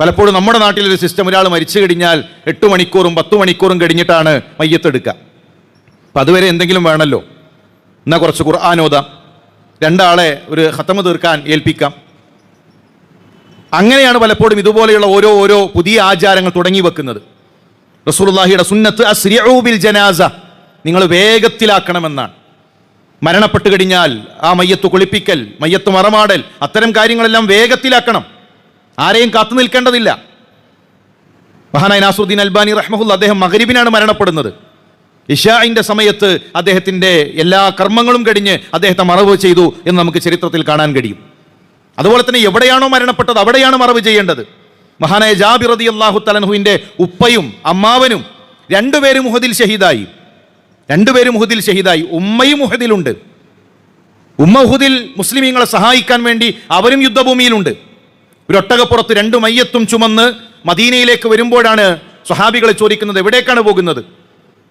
പലപ്പോഴും നമ്മുടെ നാട്ടിലൊരു സിസ്റ്റം, ഒരാൾ മരിച്ചു കഴിഞ്ഞാൽ 8 മണിക്കൂറും 10 മണിക്കൂറും കഴിഞ്ഞിട്ടാണ് മയ്യത്തെടുക്കുക. അപ്പം അതുവരെ എന്തെങ്കിലും വേണമല്ലോ. എന്നാൽ കുറച്ച് ഖുർആൻ ഓതാം, 2 ആളെ ഒരു ഖതമ് തീർക്കാൻ ഏൽപ്പിക്കാം. അങ്ങനെയാണ് പലപ്പോഴും ഇതുപോലെയുള്ള ഓരോ പുതിയ ആചാരങ്ങൾ തുടങ്ങി വെക്കുന്നത്. റസൂലുള്ളാഹിയുടെ സുന്നത്ത് അസ്രിഉ ബിൽ ജനാസ, നിങ്ങൾ വേഗത്തിലാക്കണമെന്നാണ്. മരണപ്പെട്ട് കഴിഞ്ഞാൽ ആ മയ്യത്ത് കുളിപ്പിക്കൽ, മയ്യത്ത് മറമാടൽ, അത്തരം കാര്യങ്ങളെല്ലാം വേഗത്തിലാക്കണം. ആരെയും കാത്തു നിൽക്കേണ്ടതില്ല. മഹാനായ നാസറുദ്ദീൻ അൽബാനി റഹ്മഹുല്ല, അദ്ദേഹം മഗ്രിബിനാണ് മരണപ്പെടുന്നത്. ഇശാഇന്റെ സമയത്ത് അദ്ദേഹത്തിന്റെ എല്ലാ കർമ്മങ്ങളും കഴിഞ്ഞ് അദ്ദേഹത്തെ മറവ് ചെയ്തു എന്ന് നമുക്ക് ചരിത്രത്തിൽ കാണാൻ കഴിയും. അതുപോലെ തന്നെ എവിടെയാണോ മരണപ്പെട്ടത് അവിടെയാണ് മറവ് ചെയ്യേണ്ടത്. മഹാനായ ജാബിർ റളിയല്ലാഹു തആല അൻഹുവിന്റെ ഉപ്പയും അമ്മാവനും രണ്ടുപേരും ഉഹദിൽ ഷഹീദായി. ഉമ്മയും ഉഹദിലുണ്ട്. ഉമ്മ ഉഹദിൽ മുസ്ലിമീങ്ങളെ സഹായിക്കാൻ വേണ്ടി അവരും യുദ്ധഭൂമിയിലുണ്ട്. ഒരു ഒട്ടകപ്പുറത്ത് 2 മയ്യത്തും ചുമന്ന് മദീനയിലേക്ക് വരുമ്പോഴാണ് സ്വഹാബികളെ ചോദിക്കുന്നത്, എവിടേക്കാണ് പോകുന്നത്?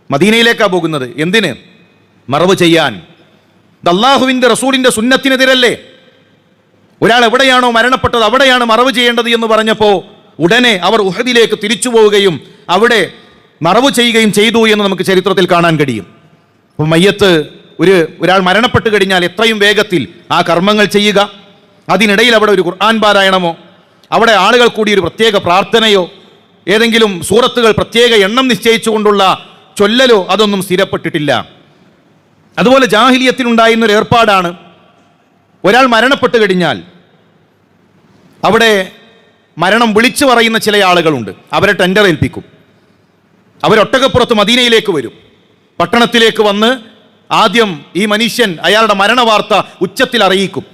മദീനയിലേക്കാണ് പോകുന്നത്. എന്തിന്? മറവ് ചെയ്യാൻ. അല്ലാഹുവിന്റെ റസൂലിന്റെ സുന്നത്തിനെതിരല്ലേ? ഒരാൾ എവിടെയാണോ മരണപ്പെട്ടത് അവിടെയാണ് മറവ് ചെയ്യേണ്ടത് എന്ന് പറഞ്ഞപ്പോൾ ഉടനെ അവർ ഉഹദിലേക്ക് തിരിച്ചു പോവുകയും അവിടെ മറവ് ചെയ്യുകയും ചെയ്തു എന്ന് നമുക്ക് ചരിത്രത്തിൽ കാണാൻ കഴിയും. അപ്പോൾ മയ്യത്ത് ഒരാൾ മരണപ്പെട്ട് കഴിഞ്ഞാൽ എത്രയും വേഗത്തിൽ ആ കർമ്മങ്ങൾ ചെയ്യുക. അതിനിടയിൽ അവിടെ ഒരു ഖുർആൻ പാരായണമോ, അവിടെ ആളുകൾ കൂടി ഒരു പ്രത്യേക പ്രാർത്ഥനയോ, ഏതെങ്കിലും സൂറത്തുകൾ പ്രത്യേക എണ്ണം നിശ്ചയിച്ചുകൊണ്ടുള്ള ചൊല്ലലോ അതൊന്നും സ്ഥിരപ്പെട്ടിട്ടില്ല. അതുപോലെ ജാഹിലിയത്തിലുണ്ടായിരുന്നൊരു ഏർപ്പാടാണ്, ഒരാൾ മരണപ്പെട്ട് കഴിഞ്ഞാൽ അവിടെ മരണം വിളിച്ചു പറയുന്ന ചില ആളുകളുണ്ട്. അവരെ ടെൻഡർ ഏൽപ്പിക്കും. അവരൊട്ടകപ്പുറത്ത് മദീനയിലേക്ക് വരും. പട്ടണത്തിലേക്ക് വന്ന് ആദ്യം ഈ മനുഷ്യൻ അയാളുടെ മരണവാർത്ത ഉച്ചത്തിൽ അറിയിക്കും.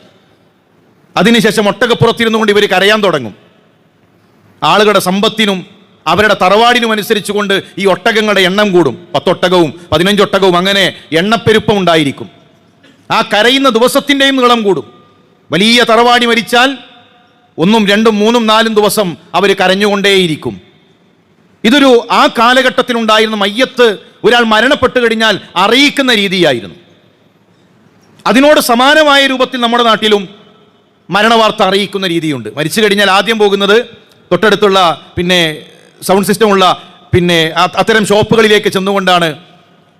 അതിനുശേഷം ഒട്ടകപ്പുറത്തിരുന്നു കൊണ്ട് ഇവർ കരയാൻ തുടങ്ങും. ആളുകളുടെ സമ്പത്തിനും അവരുടെ തറവാടിനും അനുസരിച്ചുകൊണ്ട് ഈ ഒട്ടകങ്ങളുടെ എണ്ണം കൂടും. 10 ഒട്ടകവും 15 ഒട്ടകവും അങ്ങനെ എണ്ണപ്പെരുപ്പം ഉണ്ടായിരിക്കും. ആ കരയുന്ന ദിവസത്തിൻ്റെയും നീളം കൂടും. വലിയ തറവാടി മരിച്ചാൽ 1, 2, 3, 4 ദിവസം അവർ കരഞ്ഞുകൊണ്ടേയിരിക്കും. ഇതൊരു ആ കാലഘട്ടത്തിലുണ്ടായിരുന്ന മയ്യത്ത് ഒരാൾ മരണപ്പെട്ട് കഴിഞ്ഞാൽ അറിയിക്കുന്ന രീതിയായിരുന്നു. അതിനോട് സമാനമായ രൂപത്തിൽ നമ്മുടെ നാട്ടിലും മരണവാർത്ത അറിയിക്കുന്ന രീതിയുണ്ട്. മരിച്ചു കഴിഞ്ഞാൽ ആദ്യം പോകുന്നത് തൊട്ടടുത്തുള്ള സൗണ്ട് സിസ്റ്റമുള്ള അത്തരം ഷോപ്പുകളിലേക്ക് ചെന്നുകൊണ്ടാണ്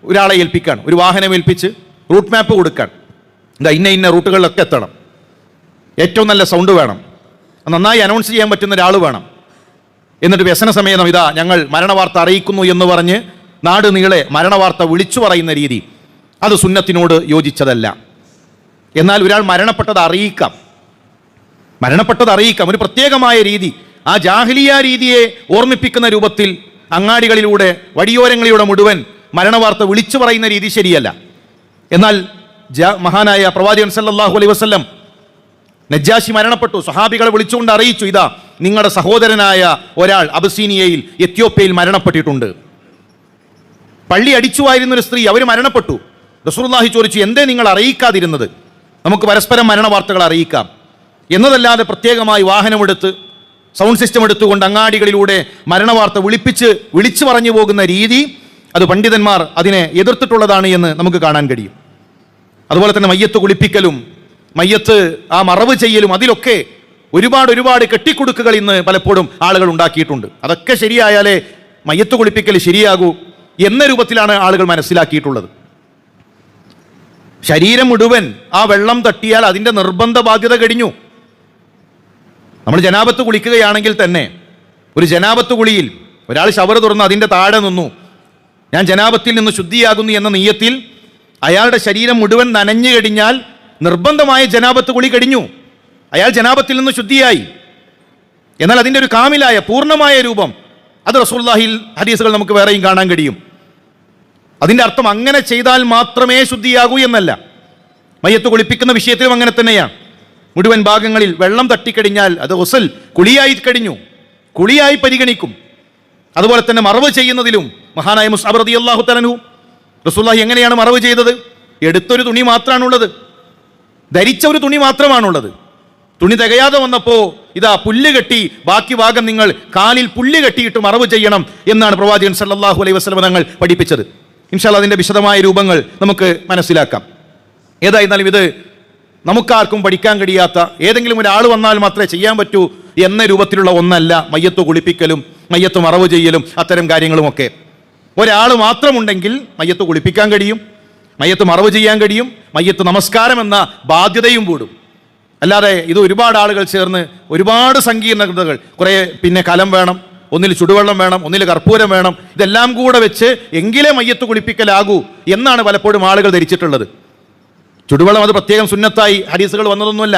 ഒരാളെ ഏൽപ്പിക്കാൻ, ഒരു വാഹനം ഏൽപ്പിച്ച് റൂട്ട് മാപ്പ് കൊടുക്കാൻ. ഇന്ന റൂട്ടുകളിലൊക്കെ എത്തണം, ഏറ്റവും നല്ല സൗണ്ട് വേണം, നന്നായി അനൗൺസ് ചെയ്യാൻ പറ്റുന്ന ഒരാൾ വേണം. എന്നിട്ട് വ്യസന സമേതം ഇതാ ഞങ്ങൾ മരണവാർത്ത അറിയിക്കുന്നു എന്ന് പറഞ്ഞ് നാട് നീളെ മരണവാർത്ത വിളിച്ചു പറയുന്ന രീതി, അത് സുന്നത്തിനോട് യോജിച്ചതല്ല. എന്നാൽ ഒരാൾ മരണപ്പെട്ടത് അറിയിക്കാം, ഒരു പ്രത്യേകമായ രീതി, ആ ജാഹിലിയ രീതിയെ ഓർമ്മിപ്പിക്കുന്ന രൂപത്തിൽ അങ്ങാടികളിലൂടെ വഴിയോരങ്ങളിലൂടെ മുഴുവൻ മരണവാർത്ത വിളിച്ചു പറയുന്ന രീതി ശരിയല്ല. എന്നാൽ മഹാനായ പ്രവാചകൻ സല്ലല്ലാഹു അലൈഹി വസല്ലം, നജ്ജാശി മരണപ്പെട്ടു, സ്വഹാബികളെ വിളിച്ചുകൊണ്ട് അറിയിച്ചു, ഇതാ നിങ്ങളുടെ സഹോദരനായ ഒരാൾ അബസീനിയയിൽ എത്യോപ്യയിൽ മരണപ്പെട്ടിട്ടുണ്ട്. പള്ളി അടിച്ചുവായിരുന്നൊരു സ്ത്രീ, അവർ മരണപ്പെട്ടു. റസൂലുള്ളാഹി ചോദിച്ചു, എന്തേ നിങ്ങൾ അറിയിക്കാതിരുന്നത്? നമുക്ക് പരസ്പരം മരണവാർത്തകൾ അറിയിക്കാം എന്നതല്ലാതെ പ്രത്യേകമായി വാഹനമെടുത്ത് സൗണ്ട് സിസ്റ്റം എടുത്തുകൊണ്ട് അങ്ങാടികളിലൂടെ മരണവാർത്ത വിളിച്ചു പറഞ്ഞു പോകുന്ന രീതി, അത് പണ്ഡിതന്മാർ അതിനെ എതിർത്തിട്ടുള്ളതാണ് എന്ന് നമുക്ക് കാണാൻ കഴിയും. അതുപോലെ തന്നെ മയ്യത്ത് കുളിപ്പിക്കലും മയ്യത്ത് ആ മറവ് ചെയ്യലും അതിലൊക്കെ ഒരുപാട് കെട്ടിക്കൊടുക്കുകൾ ഇന്ന് പലപ്പോഴും ആളുകൾ ഉണ്ടാക്കിയിട്ടുണ്ട്. അതൊക്കെ ശരിയായാലേ മയ്യത്ത് കുളിപ്പിക്കൽ ശരിയാകൂ എന്ന രൂപത്തിലാണ് ആളുകൾ മനസ്സിലാക്കിയിട്ടുള്ളത്. ശരീരം മുഴുവൻ ആ വെള്ളം തട്ടിയാൽ അതിൻ്റെ നിർബന്ധ ബാധ്യത കഴിഞ്ഞു. നമ്മൾ ജനാബത്ത് കുളിക്കുകയാണെങ്കിൽ തന്നെ ഒരു ജനാബത്ത് കുളിയിൽ ഒരാൾ ഷവർ തുറന്ന് അതിൻ്റെ താഴെ നിന്നു, ഞാൻ ജനാബത്തിൽ നിന്ന് ശുദ്ധിയാകുന്നു എന്ന നിയ്യത്തിൽ അയാളുടെ ശരീരം മുഴുവൻ നനഞ്ഞു കഴിഞ്ഞാൽ നിർബന്ധമായ ജനാബത്ത് കുളി കഴിഞ്ഞു, അയാൾ ജനാബത്തിൽ നിന്ന് ശുദ്ധിയായി. എന്നാൽ അതിൻ്റെ ഒരു കാമിലായ പൂർണ്ണമായ രൂപം അത് റസൂലുള്ളാഹിൽ ഹദീസുകൾ നമുക്ക് വേറെയും കാണാൻ കഴിയും. അതിൻ്റെ അർത്ഥം അങ്ങനെ ചെയ്താൽ മാത്രമേ ശുദ്ധിയാകൂ എന്നല്ല. മയ്യത്ത് കുളിപ്പിക്കുന്ന വിഷയത്തിലും അങ്ങനെ തന്നെയാണ്. മുഴുവൻ ഭാഗങ്ങളിൽ വെള്ളം തട്ടിക്കഴിഞ്ഞാൽ അത് ഗുസ്ൽ കുളിയായി കഴിഞ്ഞു, കുളിയായി പരിഗണിക്കും. അതുപോലെ തന്നെ മറവ് ചെയ്യുന്നതിലും മഹാനായ മുസ്അബ് റളിയല്ലാഹു തആല അൻഹു, റസൂലുള്ളാഹി എങ്ങനെയാണ് മറവ് ചെയ്തത്? എടുത്തൊരു തുണി മാത്രമാണുള്ളത്, ധരിച്ച ഒരു തുണി മാത്രമാണുള്ളത്. തുണി തികയാതെ വന്നപ്പോൾ ഇതാ പുല്ല് കെട്ടി, ബാക്കി ഭാഗം നിങ്ങൾ കാലിൽ പുല്ല് കെട്ടിയിട്ട് മറവ് ചെയ്യണം എന്നാണ് പ്രവാചകൻ സല്ലല്ലാഹു അലൈഹി വസല്ലം തങ്ങൾ പഠിപ്പിച്ചത്. ഇൻഷാ അല്ലാഹ് അതിൻ്റെ വിശദമായ രൂപങ്ങൾ നമുക്ക് മനസ്സിലാക്കാം. ഏതായിരുന്നാലും ഇത് നമുക്കാർക്കും പഠിക്കാൻ കഴിയാത്ത, ഏതെങ്കിലും ഒരാൾ വന്നാൽ മാത്രമേ ചെയ്യാൻ പറ്റൂ എന്ന രൂപത്തിലുള്ള ഒന്നല്ല മയ്യത്ത് കുളിപ്പിക്കലും മയ്യത്ത് മറവ് ചെയ്യലും അത്തരം കാര്യങ്ങളുമൊക്കെ. ഒരാൾ മാത്രമുണ്ടെങ്കിൽ മയ്യത്ത് കുളിപ്പിക്കാൻ കഴിയും, മയ്യത്ത് മറവ് ചെയ്യാൻ കഴിയും, മയ്യത്ത് നമസ്കാരം എന്ന ബാധ്യതയും കൂടും. അല്ലാതെ ഇത് ഒരുപാട് ആളുകൾ ചേർന്ന് ഒരുപാട് സങ്കീർണതകൾ, കുറേ പിന്നെ കലം വേണം, ഒന്നിൽ ചുടുവെള്ളം വേണം, ഒന്നിൽ കർപ്പൂരം വേണം, ഇതെല്ലാം കൂടെ വെച്ച് എങ്കിലേ മയ്യത്ത് കുളിപ്പിക്കലാകൂ എന്നാണ് പലപ്പോഴും ആളുകൾ ധരിച്ചിട്ടുള്ളത്. ചുടുവെള്ളം അത് പ്രത്യേകം സുന്നത്തായി ഹദീസുകൾ വന്നതൊന്നുമല്ല.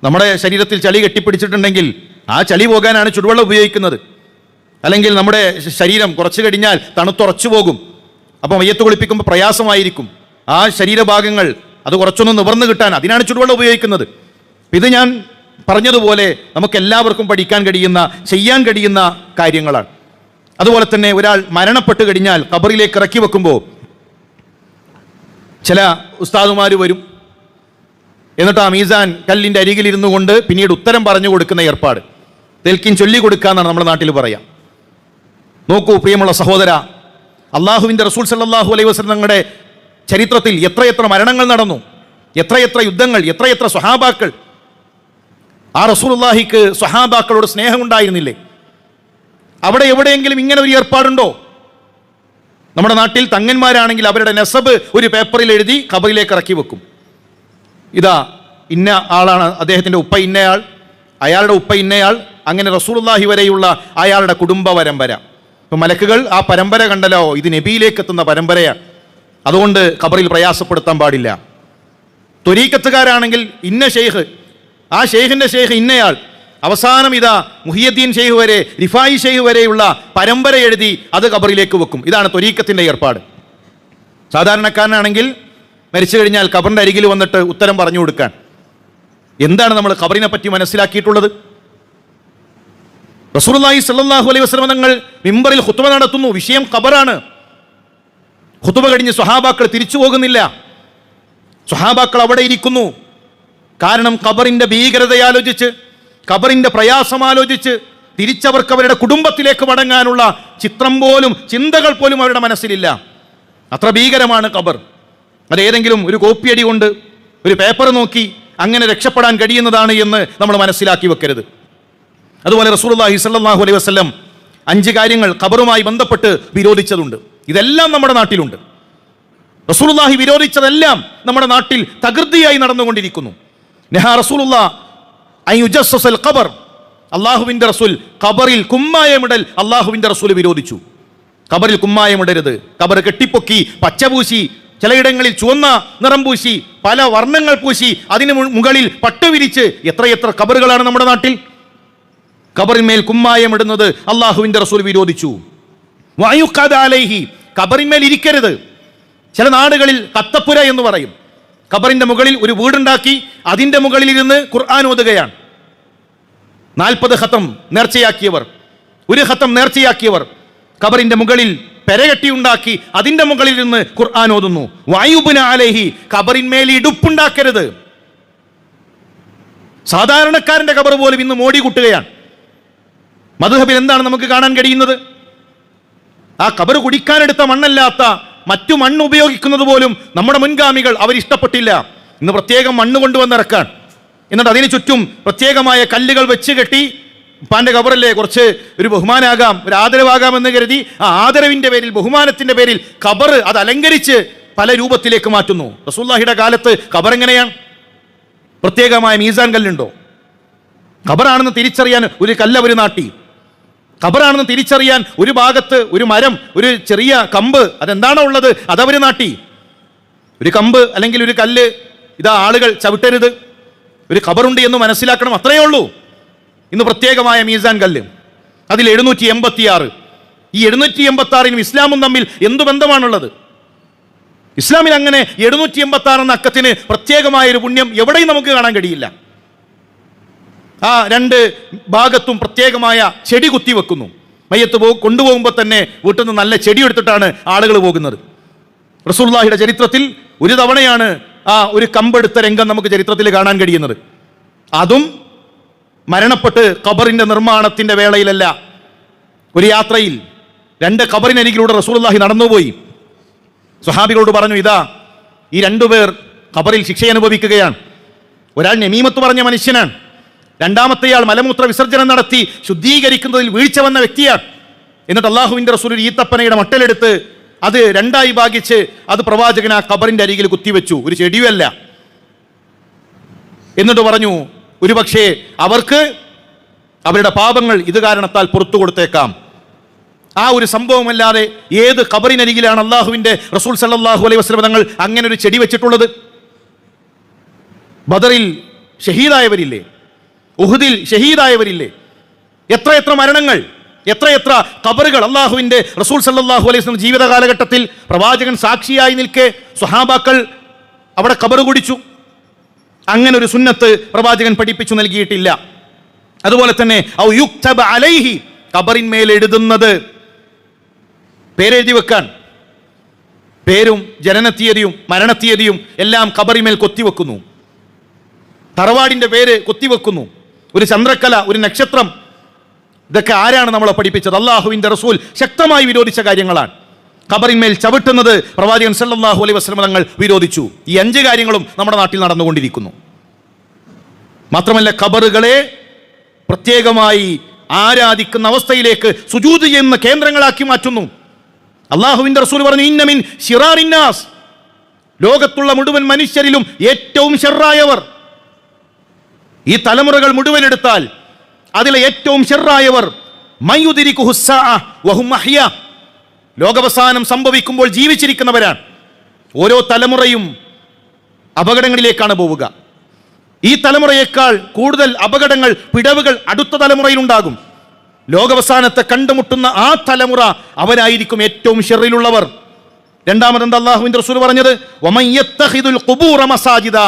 നമ്മുടെ ശരീരത്തിൽ ചളി കെട്ടിപ്പിടിച്ചിട്ടുണ്ടെങ്കിൽ ആ ചളി പോകാനാണ് ചുടുവെള്ളം ഉപയോഗിക്കുന്നത്. അല്ലെങ്കിൽ നമ്മുടെ ശരീരം കുറച്ച് കഴിഞ്ഞാൽ തണുത്തുറച്ചു പോകും. അപ്പോൾ മയ്യത്ത് കുളിപ്പിക്കുമ്പോൾ പ്രയാസമായിരിക്കും. ആ ശരീരഭാഗങ്ങൾ അത് കുറച്ചൊന്ന് നിവർന്ന് കിട്ടാൻ അതിനാണ് ചുടുവെള്ളം ഉപയോഗിക്കുന്നത്. ഇത് ഞാൻ പറഞ്ഞതുപോലെ നമുക്ക് എല്ലാവർക്കും പഠിക്കാൻ കഴിയുന്ന, ചെയ്യാൻ കഴിയുന്ന കാര്യങ്ങളാണ്. അതുപോലെ തന്നെ ഒരാൾ മരണപ്പെട്ട് കഴിഞ്ഞാൽ ഖബറിലേക്ക് ഇറക്കി വെക്കുമ്പോൾ ചില ഉസ്താദുമാർ വരും, എന്നിട്ട് ആ മീസാൻ കല്ലിൻ്റെ അരികിലിരുന്നു കൊണ്ട് പിന്നീട് ഉത്തരം പറഞ്ഞു കൊടുക്കുന്ന ഏർപ്പാട്, തെൽക്കിൻ ചൊല്ലി കൊടുക്കുക എന്നാണ് നമ്മുടെ നാട്ടിൽ പറയാം. നോക്കൂ പ്രിയമുള്ള സഹോദര, അള്ളാഹുവിൻ്റെ റസൂൽ സല്ലല്ലാഹു അലൈഹി വസല്ലം തങ്ങളുടെ ചരിത്രത്തിൽ എത്രയെത്ര മരണങ്ങൾ നടന്നു, എത്രയെത്ര യുദ്ധങ്ങൾ, എത്രയെത്ര സ്വഹാബാക്കൾ. ആ റസൂലുള്ളാഹിക്ക് സ്വഹാബാക്കളോട് സ്നേഹമുണ്ടായിരുന്നില്ലേ? അവിടെ എവിടെയെങ്കിലും ഇങ്ങനെ ഒരു ഏർപ്പാടുണ്ടോ? നമ്മുടെ നാട്ടിൽ തങ്ങന്മാരാണെങ്കിൽ അവരുടെ നസബ് ഒരു പേപ്പറിൽ എഴുതി ഖബറിലേക്ക് ഇറക്കി വെക്കും. ഇതാ ഇന്ന ആളാണ്, അദ്ദേഹത്തിൻ്റെ ഉപ്പ ഇന്നയാൾ, അയാളുടെ ഉപ്പ ഇന്നയാൾ, അങ്ങനെ റസൂലുള്ളാഹി വരെയുള്ള അയാളുടെ കുടുംബ പരമ്പര. ഇപ്പം മലക്കുകൾ ആ പരമ്പര കണ്ടല്ലോ, ഇത് നബിയിലേക്ക് എത്തുന്ന പരമ്പരയാണ്, അതുകൊണ്ട് ഖബറിൽ പ്രയാസപ്പെടുത്താൻ പാടില്ല. ത്വരീഖത്തുകാരാണെങ്കിൽ ഇന്ന ഷെയ്ഖ്, ആ ഷെയ്ഖിൻ്റെ ഷെയ്ഖ് ഇന്നയാൾ, അവസാനം ഇതാ മുഹിയുദ്ദീൻ ഷെയ്ഖ് വരെ, റിഫായി ഷെയ്ഖ് വരെയുള്ള പരമ്പര എഴുതി അത് ഖബറിലേക്ക് വെക്കും. ഇതാണ് ത്വരീഖത്തിൻ്റെ ഏർപ്പാട്. സാധാരണക്കാരനാണെങ്കിൽ മരിച്ചു കഴിഞ്ഞാൽ ഖബറിൻ്റെ അരികിൽ വന്നിട്ട് ഉത്തരം പറഞ്ഞു കൊടുക്കാൻ. എന്താണ് നമ്മൾ ഖബറിനെ പറ്റി മനസ്സിലാക്കിയിട്ടുള്ളത്? റസൂലുള്ളാഹി സ്വല്ലല്ലാഹു അലൈഹി വസല്ലം തങ്ങൾ മിമ്പറിൽ ഖുത്ബ നടത്തുന്നു, വിഷയം ഖബറാണ്. ഖുത്ബ കഴിഞ്ഞ് സ്വഹാബാക്കൾ തിരിച്ചു പോകുന്നില്ല, സ്വഹാബാക്കൾ അവിടെ ഇരിക്കുന്നു. കാരണം ഖബറിൻ്റെ ഭീകരതയാലോചിച്ച്, ഖബറിൻ്റെ പ്രയാസമാലോചിച്ച് തിരിച്ചവർക്ക് അവരുടെ കുടുംബത്തിലേക്ക് മടങ്ങാനുള്ള ചിത്രം പോലും, ചിന്തകൾ പോലും അവരുടെ മനസ്സിലില്ല. അത്ര ഭീകരമാണ് ഖബർ. അതേതെങ്കിലും ഒരു കോപ്പിയടി കൊണ്ട്, ഒരു പേപ്പർ നോക്കി അങ്ങനെ രക്ഷപ്പെടാൻ കഴിയുന്നതാണ് എന്ന് നമ്മൾ മനസ്സിലാക്കി വെക്കരുത്. അതുപോലെ റസൂലുള്ളാഹി സ്വല്ലല്ലാഹു അലൈഹി വസല്ലം 5 കാര്യങ്ങൾ ഖബറുമായി ബന്ധപ്പെട്ട് വിരോധിച്ചതുണ്ട്. ഇതെല്ലാം നമ്മുടെ നാട്ടിലുണ്ട്. റസൂലുള്ളാഹി വിരോധിച്ചതെല്ലാം നമ്മുടെ നാട്ടിൽ തകൃതിയായി നടന്നുകൊണ്ടിരിക്കുന്നു. നഹാ റസൂലുള്ളാഹി അൻ യുജസ്സസൽ ഖബർ, അല്ലാഹുവിൻ്റെ റസൂൽ ഖബറിൽ കുമ്മായമിടൽ അല്ലാഹുവിൻ്റെ റസൂൽ വിരോധിച്ചു. ഖബറിൽ കുമ്മായമിടരുത്. ഖബർ കെട്ടിപ്പൊക്കി പച്ചപൂശി, ചിലയിടങ്ങളിൽ ചുവന്ന നിറം പൂശി, പല വർണ്ണങ്ങൾ പൂശി, അതിന് മുകളിൽ പട്ടുവിരിച്ച് എത്രയെത്ര ഖബറുകളാണ് നമ്മുടെ നാട്ടിൽ. ഖബറിന്മേൽ കുമ്മായമിടുന്നത് അല്ലാഹുവിൻ്റെ റസൂൽ വിരോധിച്ചു. വയുഖദ അലൈഹി, ഖബറിന്മേൽ ഇരിക്കരുത്. ചില നാടുകളിൽ കത്തപ്പുര എന്ന് പറയും. ഖബറിന്റെ മുകളിൽ ഒരു വീടുണ്ടാക്കി അതിൻ്റെ മുകളിൽ ഇരുന്ന് ഖുർആൻ ഓതുകയാണ്. 40 ഖത്തം നേർച്ചയാക്കിയവർ, 1 ഖത്തം നേർച്ചയാക്കിയവർ ഖബറിന്റെ മുകളിൽ പെരകെട്ടിയുണ്ടാക്കി അതിൻ്റെ മുകളിൽ ഇരുന്ന് ഖുർആൻ ഓതുന്നു. വയുബ്ന അലൈഹി, ഖബറിന്മേൽ ഇടുപ്പുണ്ടാക്കരുത്. സാധാരണക്കാരന്റെ ഖബർ പോലും ഇന്ന് മോടി കൂട്ടുകയാണ്. മദ്ഹബിൽ എന്താണ് നമുക്ക് കാണാൻ കഴിയുന്നത്? ആ ഖബർ കുടിക്കാനെടുത്ത മണ്ണല്ലാത്ത മറ്റു മണ്ണ് ഉപയോഗിക്കുന്നത് പോലും നമ്മുടെ മുൻഗാമികൾ അവരിഷ്ടപ്പെട്ടില്ല. ഇന്ന് പ്രത്യേകം മണ്ണ് കൊണ്ടുവന്നിറക്കാൻ, എന്നിട്ട് അതിന് ചുറ്റും പ്രത്യേകമായ കല്ലുകൾ വെച്ച് കെട്ടി, ഉപ്പാന്റെ ഖബറല്ലേ, കുറച്ച് ഒരു ബഹുമാനാകാം, ഒരു ആദരവാകാം എന്ന് കരുതി ആ ആദരവിന്റെ പേരിൽ, ബഹുമാനത്തിന്റെ പേരിൽ ഖബർ അത് അലങ്കരിച്ച് പല രൂപത്തിലേക്ക് മാറ്റുന്നു. റസൂലുള്ളാഹിയുടെ കാലത്ത് ഖബർ എങ്ങനെയാണ്? പ്രത്യേകമായ മീസാൻ കല്ലുണ്ടോ? ഖബറാണെന്ന് തിരിച്ചറിയാൻ ഒരു കല്ല് അവർ നാട്ടി. ഖബറാണെന്ന് തിരിച്ചറിയാൻ ഒരു ഭാഗത്ത് ഒരു മരം, ഒരു ചെറിയ കമ്പ്, അതെന്താണോ ഉള്ളത് അതവർ നാട്ടി. ഒരു കമ്പ് അല്ലെങ്കിൽ ഒരു കല്ല് ഇതാ ആളുകൾ ചവിട്ടരുത്, ഒരു ഖബറുണ്ട് എന്ന് മനസ്സിലാക്കണം, അത്രയേ ഉള്ളൂ. ഇന്ന് പ്രത്യേകമായ മീസാൻ കല്ല്, അതിൽ 786. ഈ 786 ഇസ്ലാമും തമ്മിൽ എന്തു ബന്ധമാണുള്ളത്? ഇസ്ലാമിൽ അങ്ങനെ 786 എന്ന അക്കത്തിന് പ്രത്യേകമായൊരു പുണ്യം എവിടെയും നമുക്ക് കാണാൻ കഴിയില്ല. ആ 2 ഭാഗത്തും പ്രത്യേകമായ ചെടി കുത്തിവെക്കുന്നു. മയ്യത്ത് കൊണ്ടുപോകുമ്പോൾ തന്നെ വീട്ടിൽ നിന്ന് നല്ല ചെടി എടുത്തിട്ടാണ് ആളുകൾ പോകുന്നത്. റസൂലുള്ളാഹിയുടെ ചരിത്രത്തിൽ ഒരു തവണയാണ് ആ ഒരു കമ്പെടുത്ത രംഗം നമുക്ക് ചരിത്രത്തിൽ കാണാൻ കഴിയുന്നത്. അതും മരണപ്പെട്ട് ഖബറിന്റെ നിർമ്മാണത്തിന്റെ വേളയിലല്ല, ഒരു യാത്രയിൽ 2 ഖബറിനരികിലൂടെ റസൂലുള്ളാഹി നടന്നുപോയി. സ്വഹാബികളോട് പറഞ്ഞു, ഇതാ ഈ 2 പേർ ഖബറിൽ ശിക്ഷ അനുഭവിക്കുകയാണ്. ഒരാൾ നമീമത്ത് പറഞ്ഞ മനുഷ്യനാണ്, രണ്ടാമത്തെയാൾ മലമൂത്ര വിസർജനം നടത്തി ശുദ്ധീകരിക്കുന്നതിൽ വീഴ്ച വന്ന വ്യക്തിയാണ്. എന്നിട്ട് അള്ളാഹുവിൻ്റെ റസൂൽ ഒരു ഈത്തപ്പനയുടെ മട്ടലെടുത്ത് അത് രണ്ടായി ഭാഗിച്ച് അത് പ്രവാചകൻ ആ ഖബറിന്റെ അരികിൽ കുത്തിവെച്ചു, ഒരു ചെടിയുമല്ല. എന്നിട്ട് പറഞ്ഞു, ഒരുപക്ഷെ അവർക്ക് അവരുടെ പാപങ്ങൾ ഇത് കാരണത്താൽ പുറത്തു കൊടുത്തേക്കാം. ആ ഒരു സംഭവമല്ലാതെ ഏത് ഖബറിനരികിലാണ് അള്ളാഹുവിൻ്റെ റസൂൽ സല്ലല്ലാഹു അലൈഹി വസല്ലം തങ്ങൾ അങ്ങനെ ഒരു ചെടി വെച്ചിട്ടുള്ളത്? ബദറിൽ ഷഹീദായവരില്ലേ? ഉഹുദിൽ ഷഹീദായവരില്ലേ? എത്രയെത്ര മരണങ്ങൾ, എത്രയെത്ര ഖബറുകൾ അള്ളാഹുവിൻ്റെ റസൂൽ സല്ലല്ലാഹു അലൈഹി വസല്ലം ജീവിത കാലഘട്ടത്തിൽ പ്രവാചകൻ സാക്ഷിയായി നിൽക്കെ സ്വഹാബാക്കൾ അവിടെ ഖബർ കുടിച്ചു. അങ്ങനെ ഒരു സുന്നത്ത് പ്രവാചകൻ പഠിപ്പിച്ചു നൽകിയിട്ടില്ല. അതുപോലെ തന്നെ ഔ യുക്തബ അലൈഹി, ഖബറിന്മേൽ എഴുതുന്നത്, പേരെഴുതി വെക്കാൻ, പേരും ജനനത്തീയതിയും മരണത്തീയതിയും എല്ലാം ഖബറിന്മേൽ കൊത്തിവെക്കുന്നു. തറവാടിൻ്റെ പേര് കൊത്തിവെക്കുന്നു. ഒരു ചന്ദ്രക്കല, ഒരു നക്ഷത്രം, ഇതൊക്കെ ആരാണ് നമ്മളെ പഠിപ്പിച്ചത്? അള്ളാഹുവിൻ്റെ റസൂൽ ശക്തമായി വിരോധിച്ച കാര്യങ്ങളാണ്. ഖബറിന്മേൽ ചവിട്ടുന്നത് പ്രവാചകൻ സല്ലല്ലാഹു അലൈഹി വസല്ലം തങ്ങൾ വിരോധിച്ചു. ഈ 5 കാര്യങ്ങളും നമ്മുടെ നാട്ടിൽ നടന്നുകൊണ്ടിരിക്കുന്നു. മാത്രമല്ല, ഖബറുകളെ പ്രത്യേകമായി ആരാധിക്കുന്ന അവസ്ഥയിലേക്ക് സുജൂദ് ചെയ്യുന്ന കേന്ദ്രങ്ങളാക്കി മാറ്റുന്നു. അള്ളാഹുവിൻ്റെ റസൂൽ പറഞ്ഞു, ഇന്ന മിൻ ശിറാറിന്നാസ്, ലോകത്തുള്ള മുഴുവൻ മനുഷ്യരിലും ഏറ്റവും ഷർറായവർ, ഈ തലമുറകൾ മുഴുവൻ എടുത്താൽ അതിലെ ഏറ്റവും ഷർറായവർ മയ്യുദിരികുഹു സ്സാഅ വഹും അഹ്യാ, ലോകാവസാനം സംഭവിക്കുമ്പോൾ ജീവിച്ചിരിക്കുന്നവരാണ്. ഓരോ തലമുറയും അപകടങ്ങളിലേക്കാണ് പോവുക. ഈ തലമുറയേക്കാൾ കൂടുതൽ അപകടങ്ങൾ, പിഴവുകൾ അടുത്ത തലമുറയിലുണ്ടാകും. ലോകാവസാനത്തെ കണ്ടുമുട്ടുന്ന ആ തലമുറ അവരായിരിക്കും ഏറ്റവും ഷർറിലുള്ളവർ. രണ്ടാമതെന്താ അല്ലാഹുവിൻ്റെ റസൂൽ പറഞ്ഞത്? വമൻ യത്തഖിദുൽ ഖുബൂറ മസാജിദ,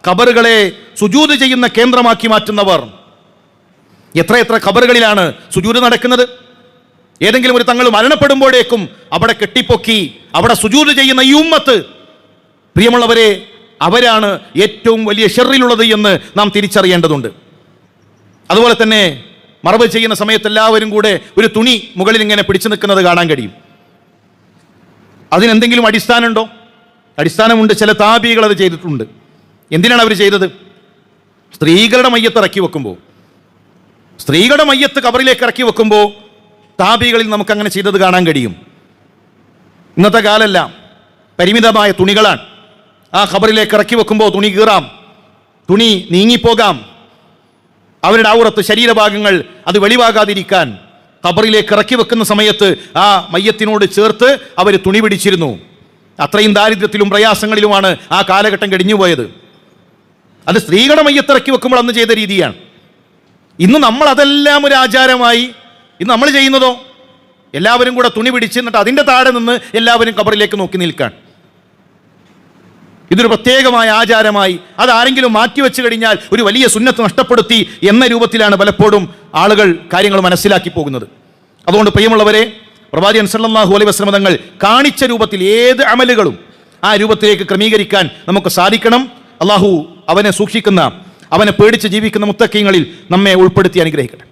ഖബറുകളെ സുജൂദ് ചെയ്യുന്ന കേന്ദ്രമാക്കി മാറ്റുന്നവർ. എത്രയെത്ര ഖബറുകളിലാണ് സുജൂദ് നടക്കുന്നത്? ഏതെങ്കിലും ഒരു തങ്ങൾ മരണപ്പെടുമ്പോഴേക്കും അവിടെ കെട്ടിപ്പൊക്കി അവിടെ സുജൂദ് ചെയ്യുന്ന ഈ ഉമ്മത്ത്, പ്രിയമുള്ളവരെ, അവരാണ് ഏറ്റവും വലിയ ഷർറിലുള്ളത് എന്ന് നാം തിരിച്ചറിയേണ്ടതുണ്ട്. അതുപോലെ തന്നെ മറവ് ചെയ്യുന്ന സമയത്ത് എല്ലാവരും കൂടെ ഒരു തുണി മുകളിൽ ഇങ്ങനെ പിടിച്ചു നിൽക്കുന്നത് കാണാൻ കഴിയും. അതിനെന്തെങ്കിലും അടിസ്ഥാനമുണ്ടോ? അടിസ്ഥാനമുണ്ട്. ചില താബികൾ അത് ചെയ്തിട്ടുണ്ട്. എന്തിനാണ് അവർ ചെയ്തത്? സ്ത്രീകളുടെ മയ്യത്ത് ഇറക്കി വെക്കുമ്പോൾ, സ്ത്രീകളുടെ മയ്യത്ത് കബറിലേക്ക് ഇറക്കി വെക്കുമ്പോൾ താബികളിൽ നമുക്കങ്ങനെ ചെയ്തത് കാണാൻ കഴിയും. ഇന്നത്തെ കാലമല്ല, പരിമിതമായ തുണികളാണ്. ആ ഖബറിലേക്ക് ഇറക്കി വെക്കുമ്പോൾ തുണി കീറാം, തുണി നീങ്ങിപ്പോകാം. അവരുടെ ഔറത്ത്, ശരീരഭാഗങ്ങൾ അത് വെളിവാകാതിരിക്കാൻ ഖബറിലേക്ക് ഇറക്കി വെക്കുന്ന സമയത്ത് ആ മയ്യത്തിനോട് ചേർത്ത് അവർ തുണി പിടിച്ചിരുന്നു. അത്രയും ദാരിദ്ര്യത്തിലും പ്രയാസങ്ങളിലുമാണ് ആ കാലഘട്ടം കഴിഞ്ഞുപോയത്. അത് സ്ത്രീകളുടെ മയ്യത്ത് ഇറക്കി വെക്കുമ്പോൾ അന്ന് ചെയ്ത രീതിയാണ്. ഇന്ന് നമ്മൾ അതെല്ലാം ഒരു ആചാരമായി ഇന്ന് നമ്മൾ ചെയ്യുന്നതോ, എല്ലാവരും കൂടെ തുണി പിടിച്ച് എന്നിട്ട് അതിൻ്റെ താഴെ നിന്ന് എല്ലാവരും ഖബറിലേക്ക് നോക്കി നിൽക്കാൻ. ഇതൊരു പ്രത്യേകമായ ആചാരമായി അതാരെങ്കിലും മാറ്റിവെച്ച് കഴിഞ്ഞാൽ ഒരു വലിയ സുന്നത്ത് നഷ്ടപ്പെടുത്തി എന്ന രൂപത്തിലാണ് പലപ്പോഴും ആളുകൾ കാര്യങ്ങൾ മനസ്സിലാക്കി പോകുന്നത്. അതുകൊണ്ട് പ്രിയമുള്ളവരെ, പ്രവാചകൻ സല്ലല്ലാഹു അലൈഹി വസല്ലം തങ്ങൾ കാണിച്ച രൂപത്തിൽ ഏത് അമലുകളും ആ രൂപത്തിലേക്ക് ക്രമീകരിക്കാൻ നമുക്ക് സാധിക്കണം. അള്ളാഹു അവനെ സൂക്ഷിക്കുന്ന, അവനെ പേടിച്ച് ജീവിക്കുന്ന മുത്തഖീങ്ങളിൽ നമ്മെ ഉൾപ്പെടുത്തി അനുഗ്രഹിക്കട്ടെ.